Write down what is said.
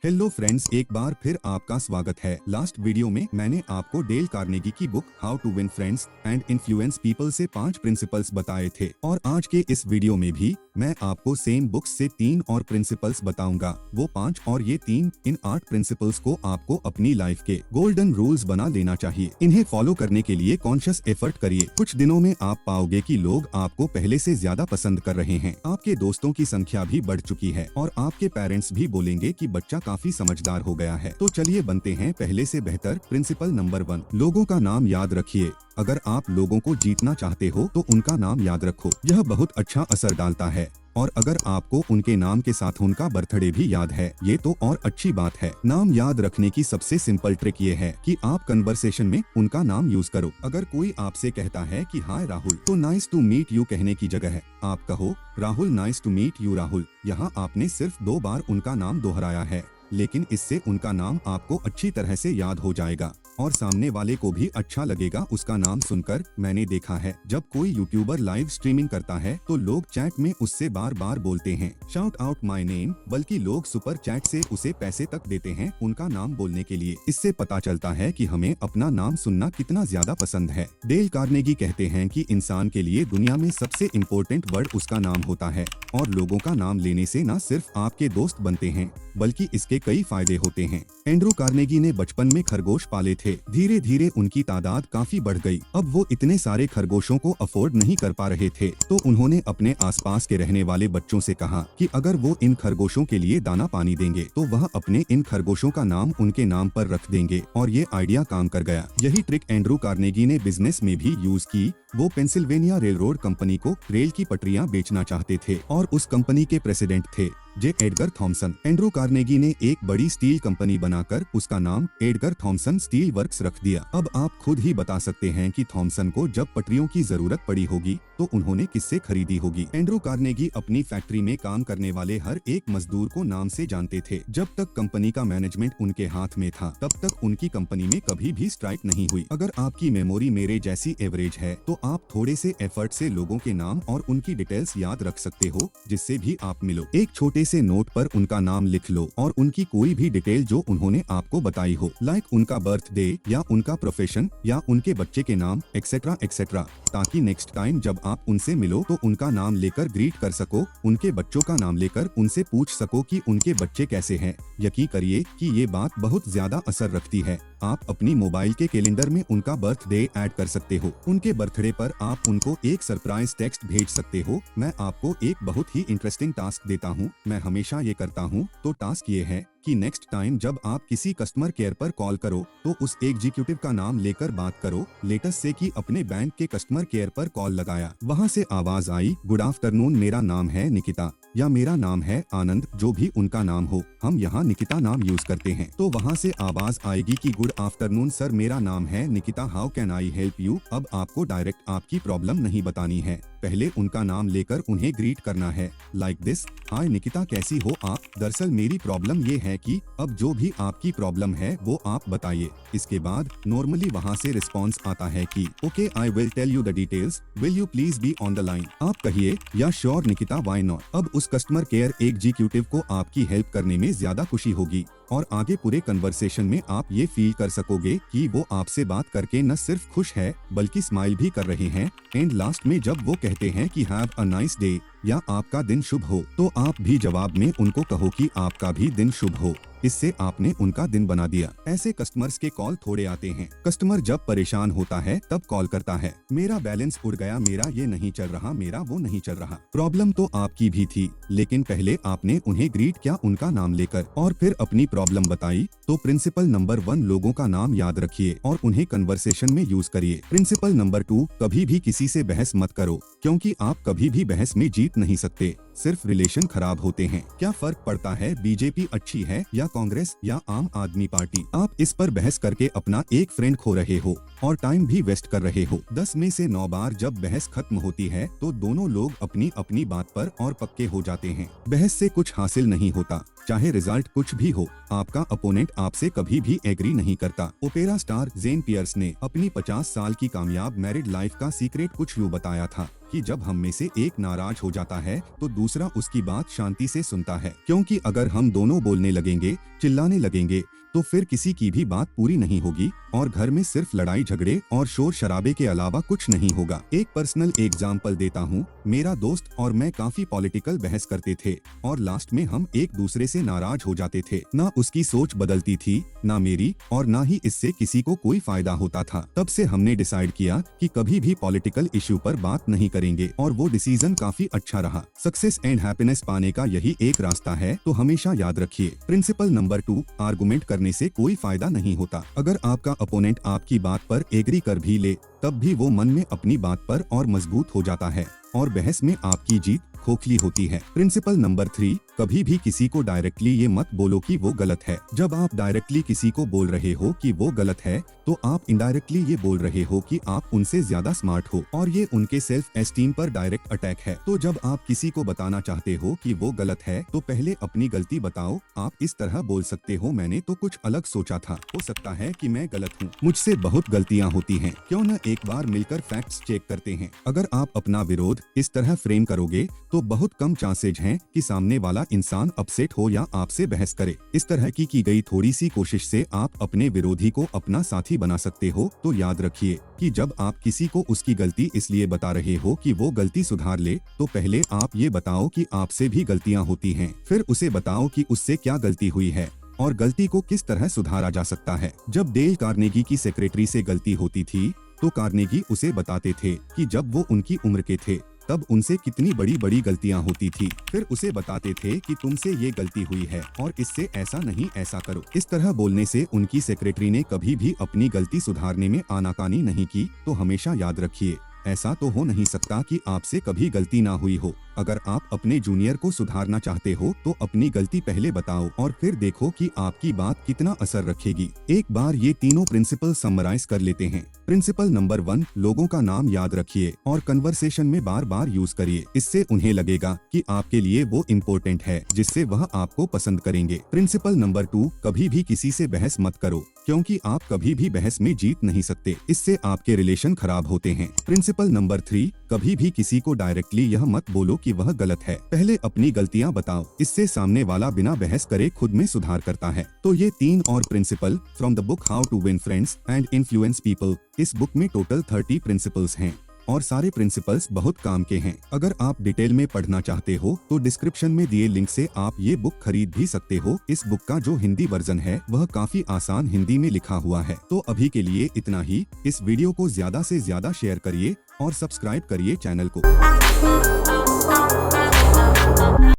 Hello friends, एक बार फिर आपका स्वागत है। लास्ट वीडियो में मैंने आपको डेल कार्नेगी की book how to win friends and influence people से 5 प्रिंसिपल्स बताए थे और आज के इस वीडियो में भी मैं आपको सेम बुक्स से 3 और प्रिंसिपल्स बताऊंगा। वो 5 और ये 3, इन 8 प्रिंसिपल्स को आपको अपनी लाइफ के गोल्डन रूल्स बना लेना चाहिए। इन्हें फॉलो करने के लिए कॉन्शियस एफर्ट करिए। कुछ दिनों में आप पाओगे कि लोग आपको पहले से ज्यादा पसंद कर रहे हैं, आपके दोस्तों की संख्या भी बढ़ चुकी है और आपके पेरेंट्स भी बोलेंगे कि बच्चा काफी समझदार हो गया है। तो चलिए बनते हैं पहले से बेहतर। प्रिंसिपल नंबर 1, लोगों का नाम याद रखिए। अगर आप लोगों को जीतना चाहते हो तो उनका नाम याद रखो, यह बहुत अच्छा असर डालता है। और अगर आपको उनके नाम के साथ उनका बर्थडे भी याद है, ये तो और अच्छी बात है। नाम याद रखने की सबसे सिंपल ट्रिक ये है कि आप कन्वर्सेशन में उनका नाम यूज करो। अगर कोई आपसे कहता है कि हाय राहुल, तो नाइस टू मीट यू कहने की जगह आप कहो Rahul nice to meet you Rahul. यहाँ आपने सिर्फ 2 बार उनका नाम दोहराया है, लेकिन इससे उनका नाम आपको अच्छी तरह से याद हो जाएगा और सामने वाले को भी अच्छा लगेगा उसका नाम सुनकर। मैंने देखा है जब कोई यूट्यूबर लाइव स्ट्रीमिंग करता है तो लोग चैट में उससे बार बार बोलते हैं शाउट आउट माय नेम, बल्कि लोग सुपर चैट से उसे पैसे तक देते हैं उनका नाम बोलने के लिए। इससे पता चलता है कि हमें अपना नाम सुनना कितना ज्यादा पसंद है। डेल कार्नेगी कहते हैं कि इंसान के लिए दुनिया में सबसे इम्पोर्टेंट वर्ड उसका नाम होता है और लोगों का नाम लेने से न सिर्फ आपके दोस्त बनते हैं बल्कि इसके कई फायदे होते हैं। एंड्रू कार्नेगी ने बचपन में खरगोश पाले थे। धीरे धीरे उनकी तादाद काफी बढ़ गई। अब वो इतने सारे खरगोशों को अफोर्ड नहीं कर पा रहे थे, तो उन्होंने अपने आसपास के रहने वाले बच्चों से कहा कि अगर वो इन खरगोशों के लिए दाना पानी देंगे तो वह अपने इन खरगोशों का नाम उनके नाम पर रख देंगे और ये आइडिया काम कर गया। यही ट्रिक एंड्रू कार्नेगी ने बिजनेस में भी यूज की। वो पेंसिल्वेनिया रेलरोड कंपनी को रेल की पटरियां बेचना चाहते थे और उस कंपनी के प्रेसिडेंट थे जे एडगर थॉमसन। एंड्रू कार्नेगी ने एक बड़ी स्टील कंपनी बनाकर उसका नाम एडगर थॉमसन स्टील वर्क्स रख दिया। अब आप खुद ही बता सकते हैं कि थॉमसन को जब पटरियों की जरूरत पड़ी होगी तो उन्होंने किससे खरीदी होगी। एंड्रू कार्नेगी अपनी फैक्ट्री में काम करने वाले हर एक मजदूर को नाम से जानते थे। जब तक कंपनी का मैनेजमेंट उनके हाथ में था तब तक उनकी कंपनी में कभी भी स्ट्राइक नहीं हुई। अगर आपकी मेमोरी मेरे जैसी एवरेज है तो आप थोड़े से एफर्ट से लोगों के नाम और उनकी डिटेल्स याद रख सकते हो। जिससे भी आप मिलो, एक छोटे से नोट पर उनका नाम लिख लो और उनकी कोई भी डिटेल जो उन्होंने आपको बताई हो, लाइक उनका बर्थडे या उनका प्रोफेशन या उनके बच्चे के नाम एक्सेट्रा एक्सेट्रा, ताकि नेक्स्ट टाइम जब आप उनसे मिलो तो उनका नाम लेकर ग्रीट कर सको, उनके बच्चों का नाम लेकर उनसे पूछ सको कि उनके बच्चे कैसे हैं। यकीन करिए कि ये बात बहुत ज्यादा असर रखती है। आप अपनी मोबाइल के कैलेंडर में उनका बर्थडे ऐड कर सकते हो। उनके बर्थडे पर आप उनको एक सरप्राइज टेक्स्ट भेज सकते हो। मैं आपको एक बहुत ही इंटरेस्टिंग टास्क देता हूँ, मैं हमेशा ये करता हूँ। तो टास्क ये है कि नेक्स्ट टाइम जब आप किसी कस्टमर केयर पर कॉल करो तो उस एग्जीक्यूटिव का नाम लेकर बात करो। लेटेस्ट से कि अपने बैंक के कस्टमर केयर पर कॉल लगाया, वहाँ से आवाज आई गुड आफ्टरनून, मेरा नाम है निकिता या मेरा नाम है आनंद, जो भी उनका नाम हो, हम यहाँ निकिता नाम यूज करते हैं। तो वहाँ से आवाज आएगी कि गुड आफ्टरनून सर, मेरा नाम है Nikita, how can I help you. अब आपको डायरेक्ट आपकी प्रॉब्लम नहीं बतानी है, पहले उनका नाम लेकर उन्हें ग्रीट करना है लाइक दिस, हाय निकिता कैसी हो आप, दरअसल मेरी प्रॉब्लम ये है कि अब जो भी आपकी प्रॉब्लम है वो आप बताइए। इसके बाद नॉर्मली वहाँ से रिस्पॉन्स आता है कि okay I will tell you the details, will you please be on the line. आप कहिए या श्योर निकिता, व्हाई नॉट। अब उस कस्टमर केयर एग्जीक्यूटिव को आपकी हेल्प करने में ज्यादा खुशी होगी और आगे पूरे कन्वर्सेशन में आप ये फील कर सकोगे कि वो आपसे बात करके न सिर्फ खुश है बल्कि स्माइल भी कर रहे हैं। एंड लास्ट में जब वो कहते हैं कि हैव अ नाइस डे या आपका दिन शुभ हो, तो आप भी जवाब में उनको कहो कि आपका भी दिन शुभ हो। इससे आपने उनका दिन बना दिया। ऐसे कस्टमर्स के कॉल थोड़े आते हैं। कस्टमर जब परेशान होता है तब कॉल करता है, मेरा बैलेंस उड़ गया, मेरा ये नहीं चल रहा, मेरा वो नहीं चल रहा। प्रॉब्लम तो आपकी भी थी, लेकिन पहले आपने उन्हें ग्रीट किया उनका नाम लेकर और फिर अपनी प्रॉब्लम बताई। तो प्रिंसिपल नंबर 1, लोगों का नाम याद रखिए और उन्हें कन्वर्सेशन में यूज करिए। प्रिंसिपल नंबर 2, कभी भी किसी से बहस मत करो, क्योंकि आप कभी भी बहस में जीत नहीं सकते, सिर्फ रिलेशन खराब होते हैं। क्या फर्क पड़ता है बीजेपी अच्छी है या कांग्रेस या आम आदमी पार्टी। आप इस पर बहस करके अपना एक फ्रेंड खो रहे हो और टाइम भी वेस्ट कर रहे हो। 10 में से 9 बार जब बहस खत्म होती है तो दोनों लोग अपनी अपनी बात पर और पक्के हो जाते हैं। बहस से कुछ हासिल नहीं होता, चाहे रिजल्ट कुछ भी हो। आपका अपोनेंट आपसे कभी भी एग्री नहीं करता। ओपेरा स्टार जेन पियर्स ने अपनी 50 साल की कामयाब मैरिड लाइफ का सीक्रेट कुछ यूँ बताया था, कि जब हम में से एक नाराज हो जाता है तो दूसरा उसकी बात शांति से सुनता है, क्योंकि अगर हम दोनों बोलने लगेंगे, चिल्लाने लगेंगे, तो फिर किसी की भी बात पूरी नहीं होगी और घर में सिर्फ लड़ाई झगड़े और शोर शराबे के अलावा कुछ नहीं होगा। एक पर्सनल एग्जाम्पल देता हूँ। मेरा दोस्त और मैं काफी पॉलिटिकल बहस करते थे और लास्ट में हम एक दूसरे से नाराज हो जाते थे। ना उसकी सोच बदलती थी, ना मेरी, और ना ही इससे किसी को कोई फायदा होता था। तब से हमने डिसाइड किया कि कभी भी पॉलिटिकल इश्यू पर बात नहीं करेंगे और वो डिसीजन काफी अच्छा रहा। सक्सेस एंड हैप्पीनेस पाने का यही एक रास्ता है, तो हमेशा याद रखिए। प्रिंसिपल नंबर 2, आर्गुमेंट करने से कोई फायदा नहीं होता। अगर आपका अपोनेंट आपकी बात पर एग्री कर भी ले, तब भी वो मन में अपनी बात पर और मजबूत हो जाता है और बहस में आपकी जीत खोखली होती है। प्रिंसिपल नंबर 3, कभी भी किसी को डायरेक्टली ये मत बोलो कि वो गलत है। जब आप डायरेक्टली किसी को बोल रहे हो कि वो गलत है, तो आप इनडायरेक्टली ये बोल रहे हो कि आप उनसे ज्यादा स्मार्ट हो और ये उनके सेल्फ एस्टीम पर डायरेक्ट अटैक है। तो जब आप किसी को बताना चाहते हो कि वो गलत है, तो पहले अपनी गलती बताओ। आप इस तरह बोल सकते हो, मैंने तो कुछ अलग सोचा था, हो सकता है कि मैं गलत हूँ, मुझसे बहुत गलतियाँ होती हैं, क्यों न एक बार मिलकर फैक्ट्स चेक करते हैं। अगर आप अपना विरोध इस तरह फ्रेम करोगे तो बहुत कम चांसेज हैं कि सामने वाला इंसान अपसेट हो या आपसे बहस करे। इस तरह की गई थोड़ी सी कोशिश से आप अपने विरोधी को अपना साथी बना सकते हो। तो याद रखिए कि जब आप किसी को उसकी गलती इसलिए बता रहे हो कि वो गलती सुधार ले, तो पहले आप ये बताओ कि आपसे भी गलतियां होती हैं। फिर उसे बताओ कि उससे क्या गलती हुई है और गलती को किस तरह सुधारा जा सकता है। जब डेल कार्नेगी की सेक्रेटरी से गलती होती थी, तो कार्नेगी उसे बताते थे कि जब वो उनकी उम्र के थे तब उनसे कितनी बड़ी बड़ी गलतियां होती थी। फिर उसे बताते थे कि तुमसे ये गलती हुई है और इससे ऐसा नहीं, ऐसा करो। इस तरह बोलने से उनकी सेक्रेटरी ने कभी भी अपनी गलती सुधारने में आनाकानी नहीं की। तो हमेशा याद रखिए, ऐसा तो हो नहीं सकता कि आपसे कभी गलती ना हुई हो। अगर आप अपने जूनियर को सुधारना चाहते हो, तो अपनी गलती पहले बताओ और फिर देखो कि आपकी बात कितना असर रखेगी। एक बार ये तीनों प्रिंसिपल समराइज कर लेते हैं। प्रिंसिपल नंबर 1, लोगों का नाम याद रखिए और कन्वर्सेशन में बार बार यूज करिए। इससे उन्हें लगेगा कि आपके लिए वो इम्पोर्टेंट है, जिससे वह आपको पसंद करेंगे। प्रिंसिपल नंबर 2, कभी भी किसी से बहस मत करो, क्योंकि आप कभी भी बहस में जीत नहीं सकते। इससे आपके रिलेशन खराब होते हैं। प्रिंसिपल नंबर 3, कभी भी किसी को डायरेक्टली यह मत बोलो कि वह गलत है। पहले अपनी गलतियां बताओ, इससे सामने वाला बिना बहस करे खुद में सुधार करता है। तो ये 3 और principle from the book how to win friends and influence people. इस बुक में टोटल 30 प्रिंसिपल्स हैं और सारे प्रिंसिपल्स बहुत काम के हैं। अगर आप डिटेल में पढ़ना चाहते हो, तो डिस्क्रिप्शन में दिए लिंक से आप ये बुक खरीद भी सकते हो। इस बुक का जो हिंदी वर्जन है वह काफी आसान हिंदी में लिखा हुआ है। तो अभी के लिए इतना ही। इस वीडियो को ज्यादा से ज्यादा शेयर करिए और सब्सक्राइब करिए चैनल को।